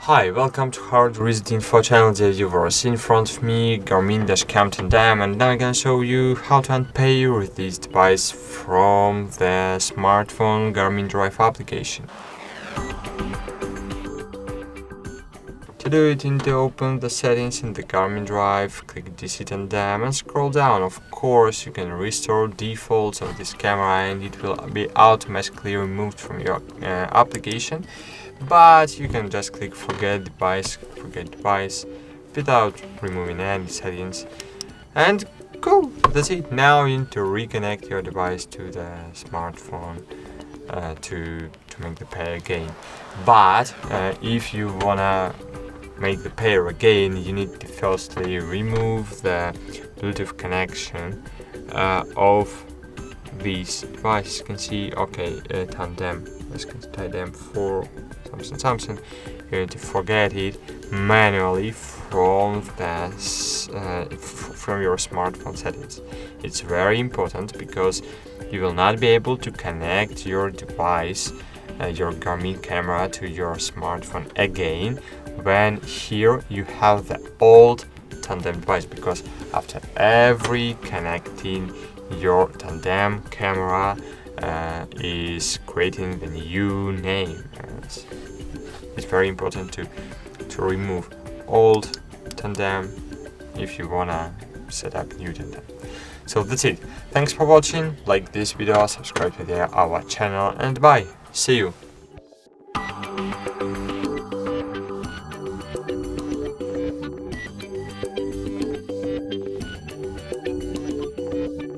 Hi, welcome to HardReset.Info channel. There you are in front of me Garmin Dash Cam Tandem, and now I'm gonna show you how to unpair this device from the smartphone Garmin Drive application. To do it, you need to open the settings in the Garmin Drive, click DC Tandem and scroll down. Of course, you can restore defaults of this camera and it will be automatically removed from your application. But you can just click forget device without removing any settings. And cool, that's it. Now you need to reconnect your device to the smartphone to make the pair again. But if you wanna make the pair again, you need to firstly remove the Bluetooth connection of these devices. You can see, okay, tandem, let's go to tandem for something. You need to forget it manually from from your smartphone settings. It's very important because you will not be able to connect your device, your Garmin camera, to your smartphone again when here you have the old tandem device, because after every connecting, your tandem camera is creating the new name. It's very important to remove old tandem if you wanna set up new tandem. So that's it. Thanks for watching. Like this video, subscribe to our channel, and bye. See you.